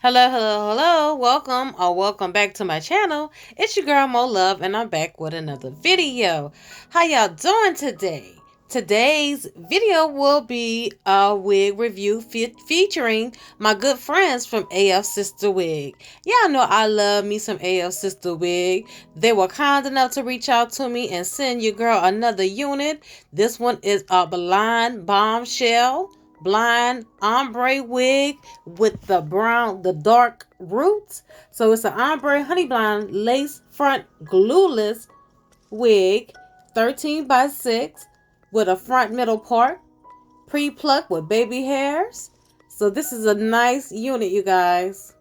Hello, hello, hello. Welcome or welcome back to my channel. It's your girl Mo Love and I'm back with another video. How y'all doing today? Today's video will be a wig review featuring my good friends from Afsisterwig. Y'all know I love me some Afsisterwig. They were kind enough to reach out to me and send your girl another unit. This one is a blind bombshell blind ombre wig with the dark roots. So it's an ombre honey blonde lace front glueless wig, 13 by 6 with a front middle part, pre-plucked with baby hairs. So this is a nice unit, you guys.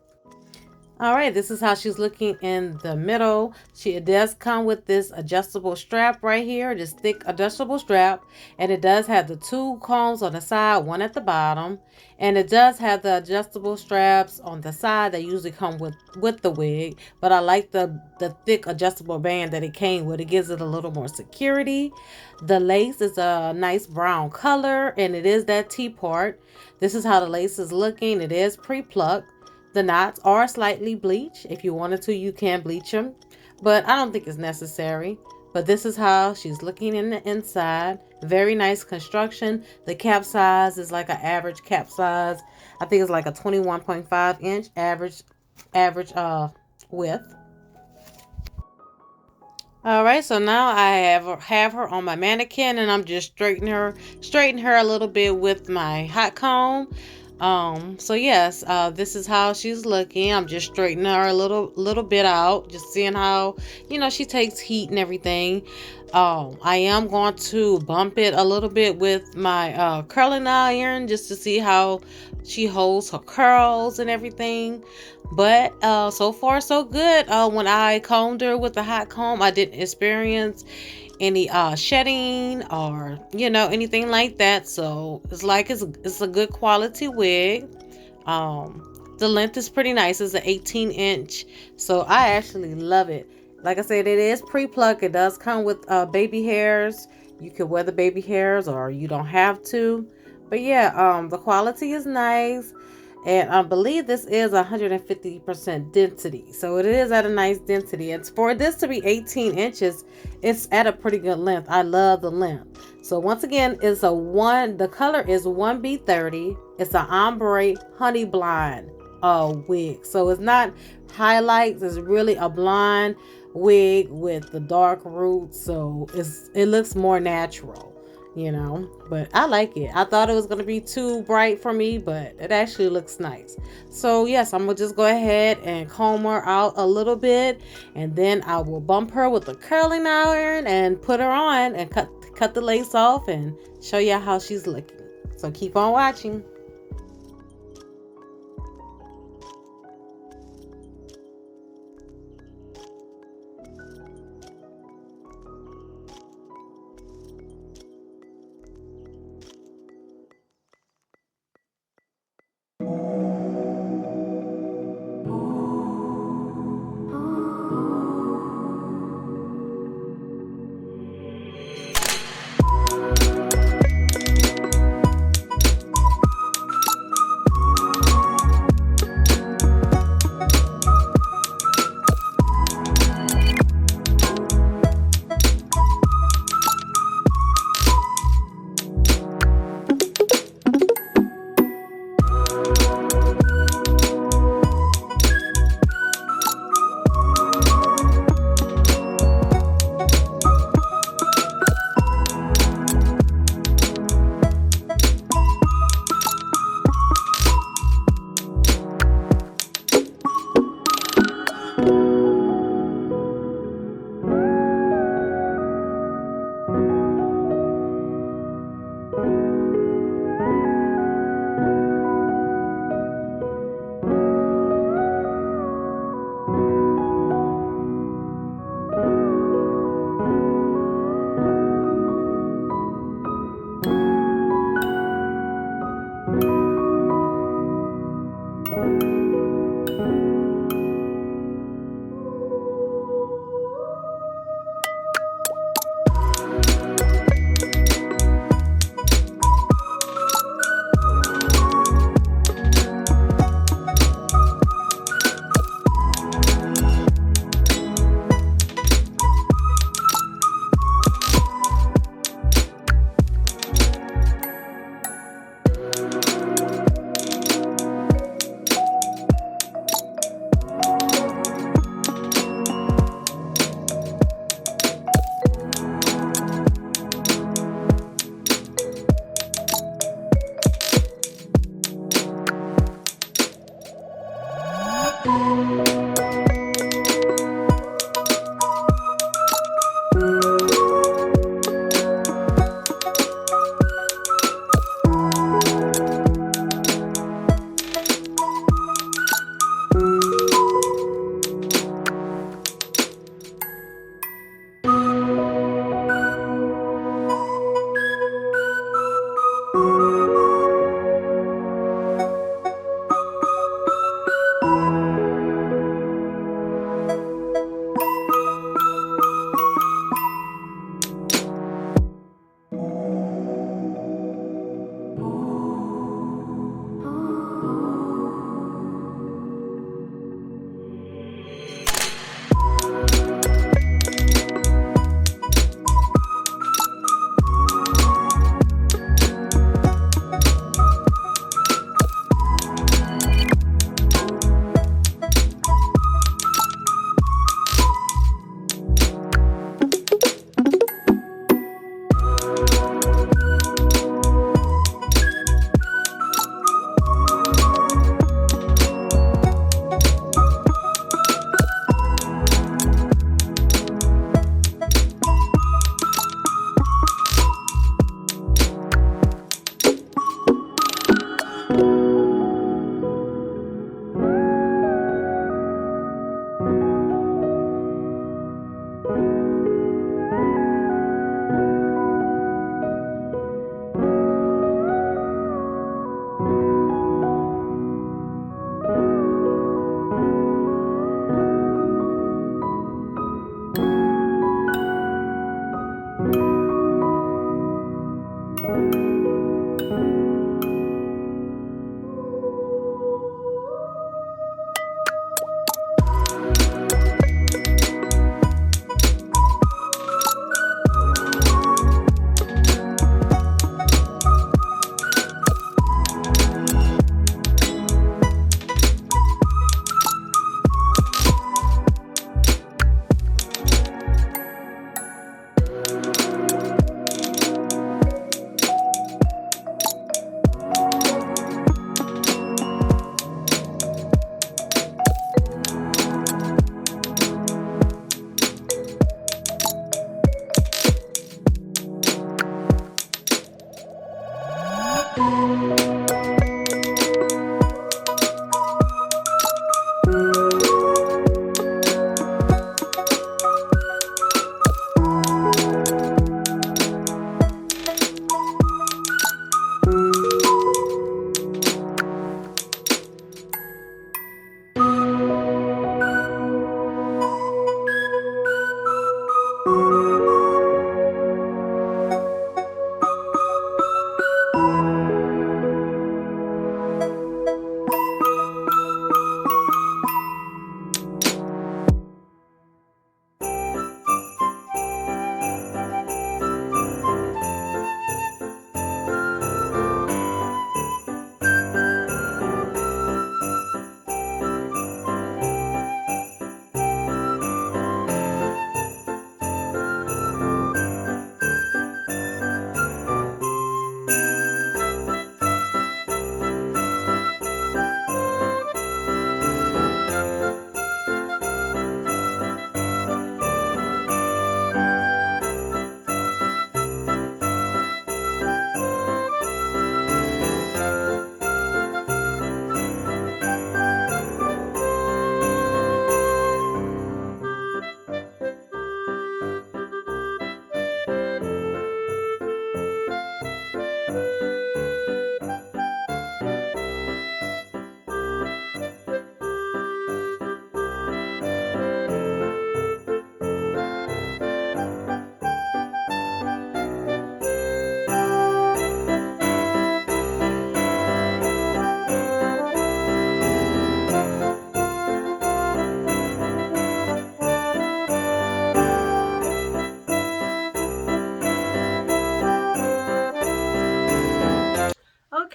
All right, this is how she's looking in the middle. It does come with this adjustable strap right here, this thick adjustable strap, and it does have the two combs on the side, one at the bottom, and it does have the adjustable straps on the side that usually come with the wig. But I like the thick adjustable band that it came with. It gives it a little more security. The lace is a nice brown color, and it is that T part. This is how the lace is looking. It is pre-plucked. The knots are slightly bleached. If you wanted to, you can bleach them, but I don't think it's necessary. But this is how she's looking in the inside. Very nice construction. The cap size is like an average cap size. I think it's like a 21.5 inch average width. All right, so now I have her on my mannequin, and I'm just straighten her a little bit with my hot comb. So yes, this is how she's looking. I'm just straightening her a little bit out, just seeing how, she takes heat and everything. I am going to bump it a little bit with my curling iron just to see how she holds her curls and everything. But so far so good. When I combed her with the hot comb, I didn't experience any shedding or anything like that. So it's a good quality wig. The length is pretty nice. It's an 18-inch, so I actually love it. Like I said, it is pre-plucked. It does come with baby hairs. You can wear the baby hairs or you don't have to. But yeah, the quality is nice. And I believe this is 150% density. So it is at a nice density. And for this to be 18 inches, it's at a pretty good length. I love the length. So once again, the color is 1B30. It's an ombre honey blonde wig. So it's not highlights. It's really a blonde wig with the dark roots. So it looks more natural. But I like it. I thought it was going to be too bright for me, but it actually looks nice. So yes, I'm going to just go ahead and comb her out a little bit, and then I will bump her with a curling iron and put her on and cut the lace off and show you how she's looking. So keep on watching.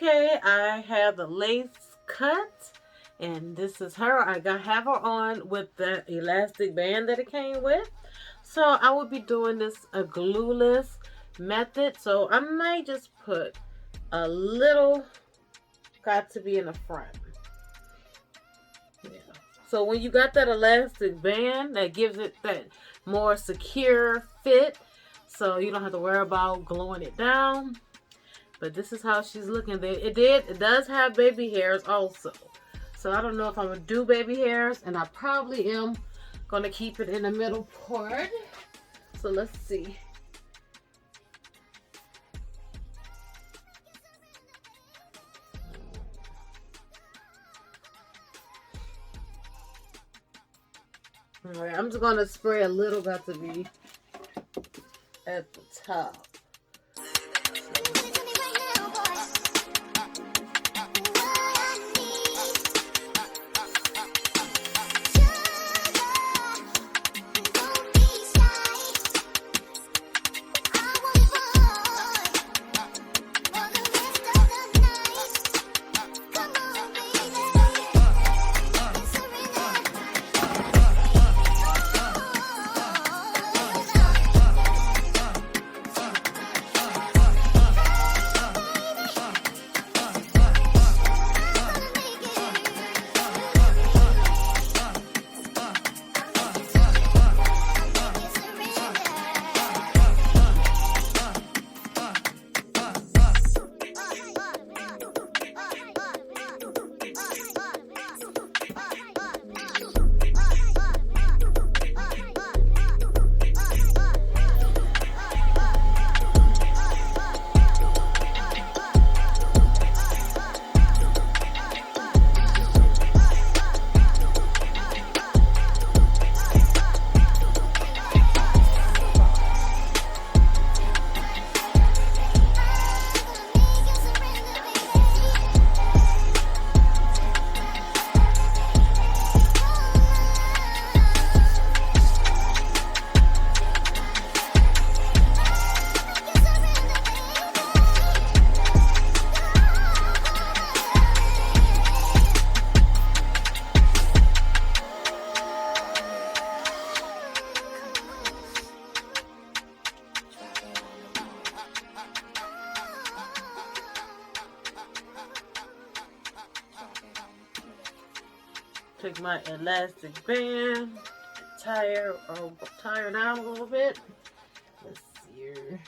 Okay, I have the lace cut, and this is her. have her on with the elastic band that it came with. So I will be doing this a glueless method. So I might just put a little got to be in the front. Yeah. So when you got that elastic band, that gives it that more secure fit. So you don't have to worry about gluing it down. But this is how she's looking. It does have baby hairs also. So I don't know if I'm going to do baby hairs. And I probably am going to keep it in the middle part. So let's see. Alright, I'm just going to spray a little, got to be at the top. Take my elastic band, tie her down a little bit. Let's see here.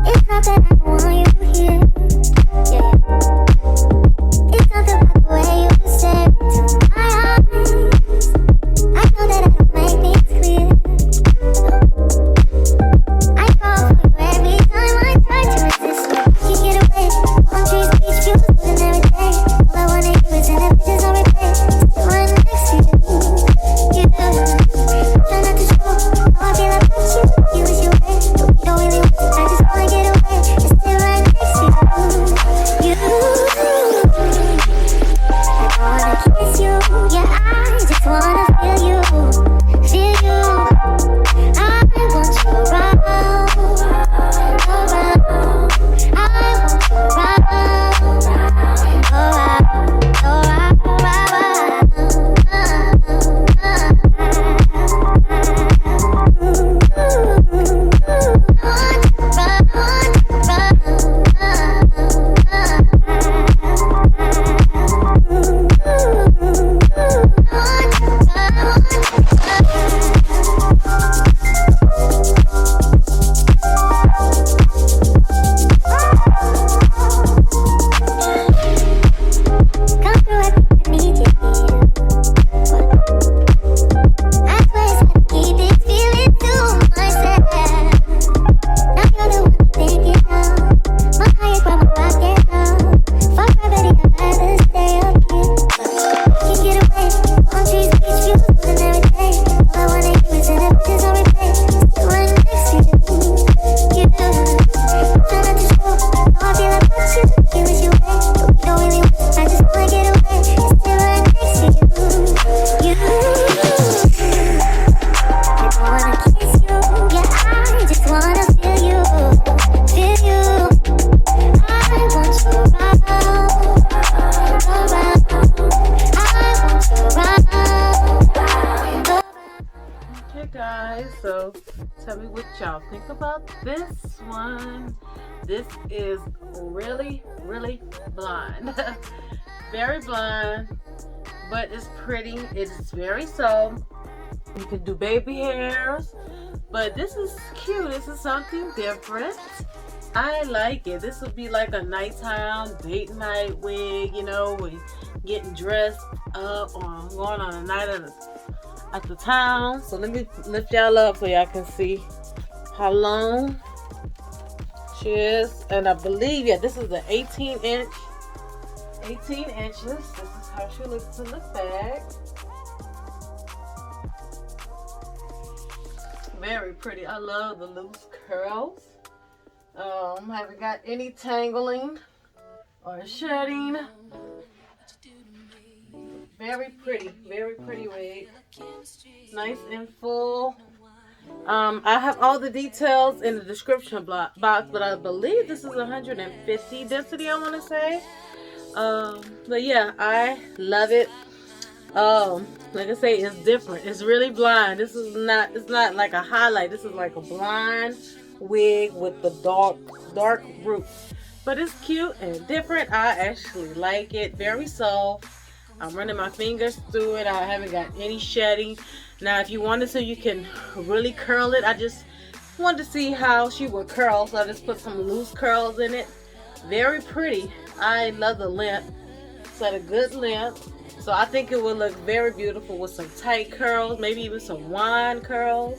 It's not that I want you here, yeah. It's not the way you stare into my eyes. I know that I don't make things clear. I fall for you every time I try to resist you. You get away, palm trees, beach views, and every day. All I wanna do is in the pictures on replay. Still right next to you. You do. Try not to show how I feel about you. You wish you were, but we don't really want to. I just wanna get away. Just still right next to you. You. I wanna kiss you. Yeah, I just wanna feel you. Feel you. I want you around, around. I want you around, come through, I think I need you here. I swear it's hard to keep this feeling to myself. Now you're the one I'm thinking of. My highest while my pocket down. Fuck gravity, I'd rather stay up here. Can't get away. Palm trees, beach views, and every day. All I wanna do is in the pictures on replay. Still right next to you. You do. Try not to show how I feel about you. You wish you were, but we don't really want to. I just wanna get away. Still right next to you. You. I wanna kiss you. Yeah, I just wanna feel you. Feel you. I want you around, around. I want you around. Okay, guys. So tell me what y'all think about this one. This is really, really blonde. Very blonde, but it's pretty. It's very soft. You can do baby hairs, but this is cute. This is something different. I like it. This would be like a nighttime date night wig, you know, with getting dressed up or going on a night at the town. So let me lift y'all up so y'all can see how long she is. And I believe, yeah, this is an 18 inches. This is how she looks in the back. Very pretty. I love the loose curls. Haven't got any tangling or shedding. Very pretty wig. Nice and full. I have all the details in the description box, but I believe this is 150 density, I want to say. But yeah, I love it. Like I say, it's different. It's really blind. It's not like a highlight. This is like a blind wig with the dark roots. But it's cute and different. I actually like it. Very soft. I'm running my fingers through it. I haven't got any shedding. Now, if you wanted to, you can really curl it. I just wanted to see how she would curl, so I just put some loose curls in it. Very pretty. I love the length. It's at a good length. So I think it would look very beautiful with some tight curls, maybe even some wine curls.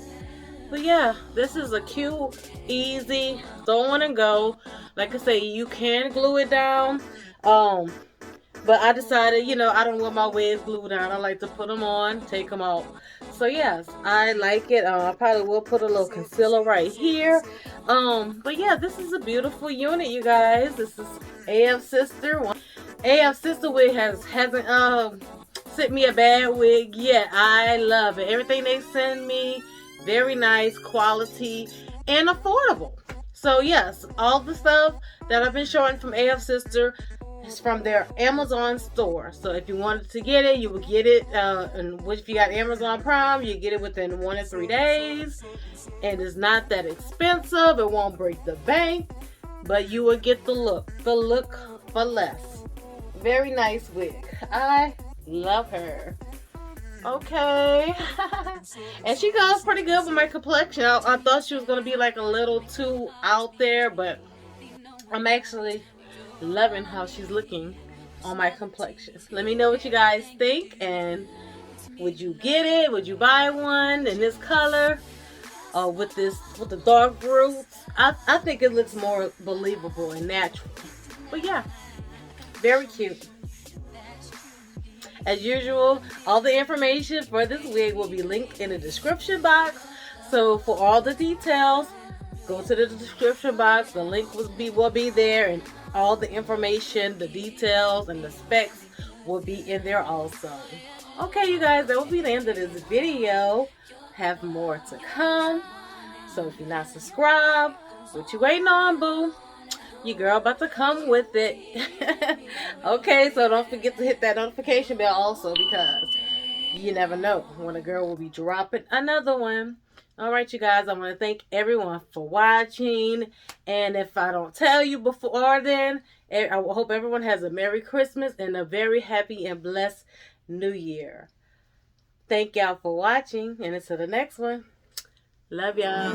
But yeah, this is a cute, easy, throw on and go. Like I say, you can glue it down. But I decided, you know, I don't want my wigs glued down. I like to put them on, take them off. So yes, I like it. I probably will put a little concealer right here. But yeah, this is a beautiful unit, you guys. This is Afsisterwig hasn't sent me a bad wig yet. I love it. Everything they send me, very nice, quality, and affordable. So yes, all the stuff that I've been showing from Afsister is from their Amazon store. So if you wanted to get it, you would get it. And if you got Amazon Prime, you get it within 1 to 3 days. And it's not that expensive. It won't break the bank, but you will get the look for less. Very nice wig. I love her. Okay. And she goes pretty good with my complexion. I thought she was going to be like a little too out there, but I'm actually loving how she's looking on my complexion. Let me know what you guys think, and would you get it? Would you buy one in this color? With the dark roots? I think it looks more believable and natural. But yeah, very cute. As usual, all the information for this wig will be linked in the description box. So for all the details, go to the description box. The link will be there, and all the information, the details, and the specs will be in there also. Okay, you guys, that will be the end of this video. Have more to come. So if you're not subscribed, what you waiting on, boo? Your girl about to come with it. Okay, so don't forget to hit that notification bell also, because you never know when a girl will be dropping another one. Alright, you guys, I want to thank everyone for watching. And if I don't tell you before then, I hope everyone has a Merry Christmas and a very happy and blessed New Year. Thank y'all for watching, and until the next one, love y'all.